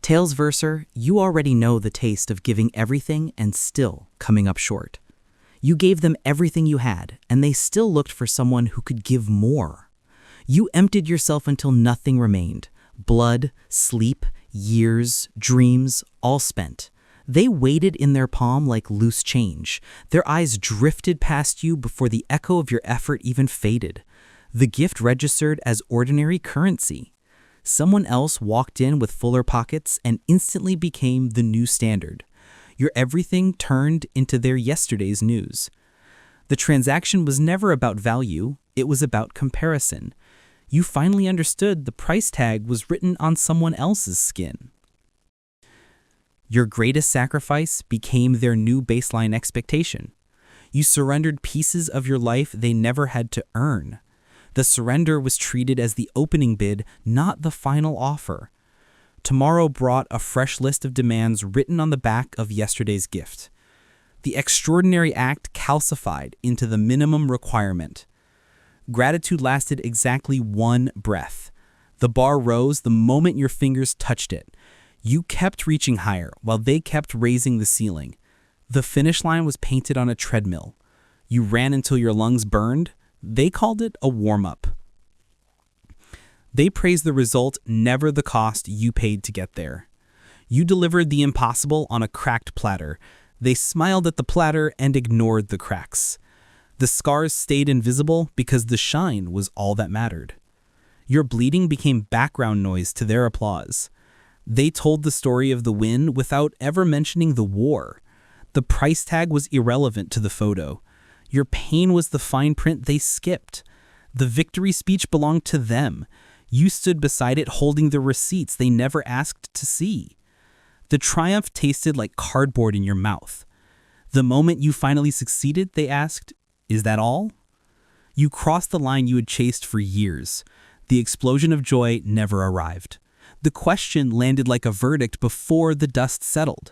Talesverser, you already know the taste of giving everything and still coming up short. You gave them everything you had, and they still looked for someone who could give more. You emptied yourself until nothing remained. Blood, sleep, years, dreams, all spent. They waited in their palm like loose change. Their eyes drifted past you before the echo of your effort even faded. The gift registered as ordinary currency. Someone else walked in with fuller pockets and instantly became the new standard. Your everything turned into their yesterday's news. The transaction was never about value, it was about comparison. You finally understood the price tag was written on someone else's skin. Your greatest sacrifice became their new baseline expectation. You surrendered pieces of your life they never had to earn. The surrender was treated as the opening bid, not the final offer. Tomorrow brought a fresh list of demands written on the back of yesterday's gift. The extraordinary act calcified into the minimum requirement. Gratitude lasted exactly one breath. The bar rose the moment your fingers touched it. You kept reaching higher while they kept raising the ceiling. The finish line was painted on a treadmill. You ran until your lungs burned. They called it a warm-up. They praised the result, never the cost you paid to get there. You delivered the impossible on a cracked platter. They smiled at the platter and ignored the cracks. The scars stayed invisible because the shine was all that mattered. Your bleeding became background noise to their applause. They told the story of the win without ever mentioning the war. The price tag was irrelevant to the photo. Your pain was the fine print they skipped. The victory speech belonged to them. You stood beside it holding the receipts they never asked to see. The triumph tasted like cardboard in your mouth. The moment you finally succeeded, they asked, "Is that all?" You crossed the line you had chased for years. The explosion of joy never arrived. The question landed like a verdict before the dust settled.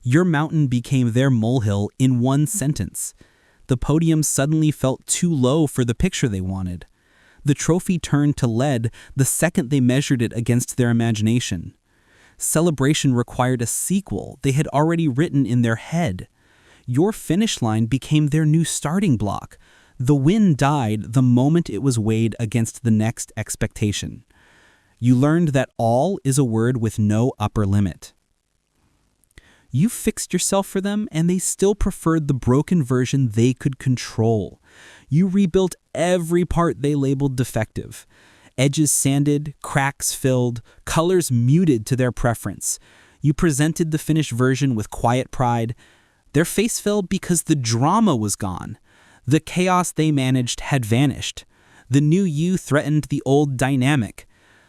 Your mountain became their molehill in one sentence. The podium suddenly felt too low for the picture they wanted. The trophy turned to lead the second they measured it against their imagination. Celebration required a sequel they had already written in their head. Your finish line became their new starting block. The win died the moment it was weighed against the next expectation. You learned that all is a word with no upper limit. You fixed yourself for them, and they still preferred the broken version they could control. You rebuilt every part they labeled defective. Edges sanded, cracks filled, colors muted to their preference. You presented the finished version with quiet pride. Their face fell because the drama was gone. The chaos they managed had vanished. The new you threatened the old dynamic.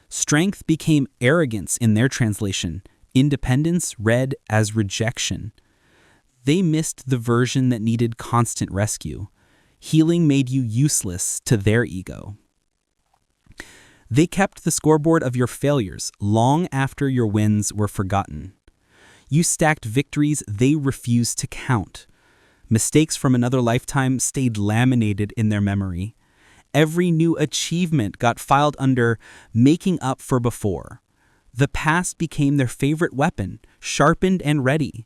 Strength became arrogance in their translation. Independence read as rejection. They missed the version that needed constant rescue. Healing made you useless to their ego. They kept the scoreboard of your failures long after your wins were forgotten. You stacked victories they refused to count. Mistakes from another lifetime stayed laminated in their memory. Every new achievement got filed under making up for before. The past became their favorite weapon, sharpened and ready.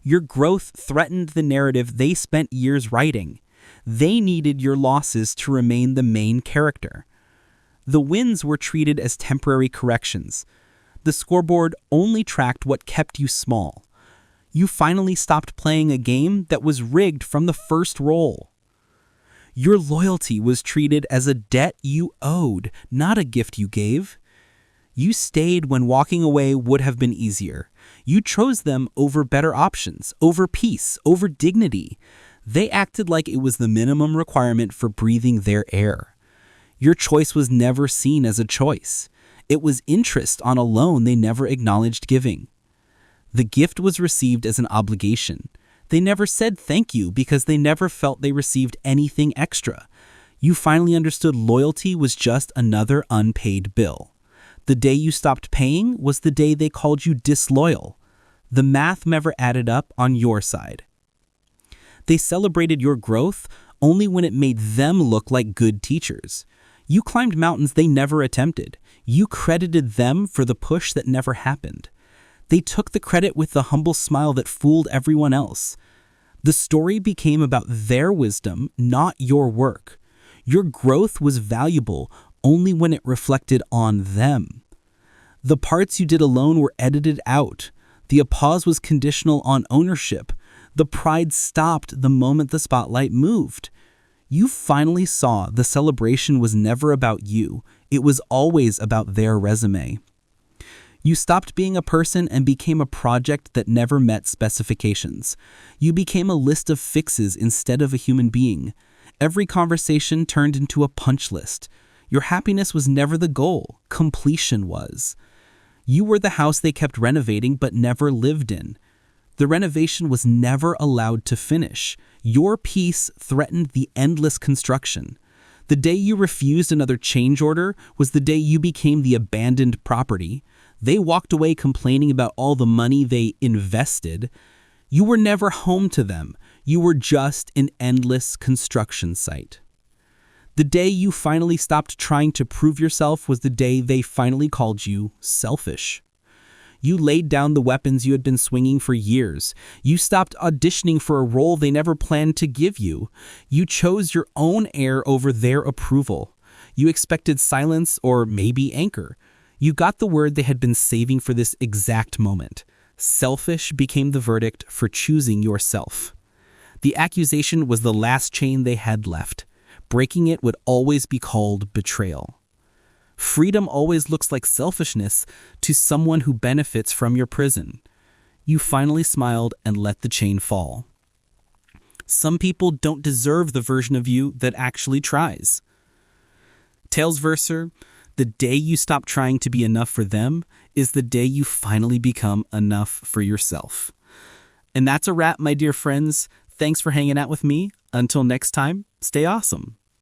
Your growth threatened the narrative they spent years writing. They needed your losses to remain the main character. The wins were treated as temporary corrections. The scoreboard only tracked what kept you small. You finally stopped playing a game that was rigged from the first roll. Your loyalty was treated as a debt you owed, not a gift you gave. You stayed when walking away would have been easier. You chose them over better options, over peace, over dignity. They acted like it was the minimum requirement for breathing their air. Your choice was never seen as a choice. It was interest on a loan they never acknowledged giving. The gift was received as an obligation. They never said thank you because they never felt they received anything extra. You finally understood loyalty was just another unpaid bill. The day you stopped paying was the day they called you disloyal. The math never added up on your side. They celebrated your growth only when it made them look like good teachers. You climbed mountains they never attempted. You credited them for the push that never happened. They took the credit with the humble smile that fooled everyone else. The story became about their wisdom, not your work. Your growth was valuable only when it reflected on them. The parts you did alone were edited out. The applause was conditional on ownership. The pride stopped the moment the spotlight moved. You finally saw the celebration was never about you. It was always about their resume. You stopped being a person and became a project that never met specifications. You became a list of fixes instead of a human being. Every conversation turned into a punch list. Your happiness was never the goal. Completion was. You were the house they kept renovating but never lived in. The renovation was never allowed to finish. Your peace threatened the endless construction. The day you refused another change order was the day you became the abandoned property. They walked away complaining about all the money they invested. You were never home to them. You were just an endless construction site. The day you finally stopped trying to prove yourself was the day they finally called you selfish. You laid down the weapons you had been swinging for years. You stopped auditioning for a role they never planned to give you. You chose your own air over their approval. You expected silence or maybe anger. You got the word they had been saving for this exact moment. Selfish became the verdict for choosing yourself. The accusation was the last chain they had left. Breaking it would always be called betrayal. Freedom always looks like selfishness to someone who benefits from your prison. You finally smiled and let the chain fall. Some people don't deserve the version of you that actually tries. Tales Verser, the day you stop trying to be enough for them is the day you finally become enough for yourself. And that's a wrap, my dear friends. Thanks for hanging out with me. Until next time, stay awesome.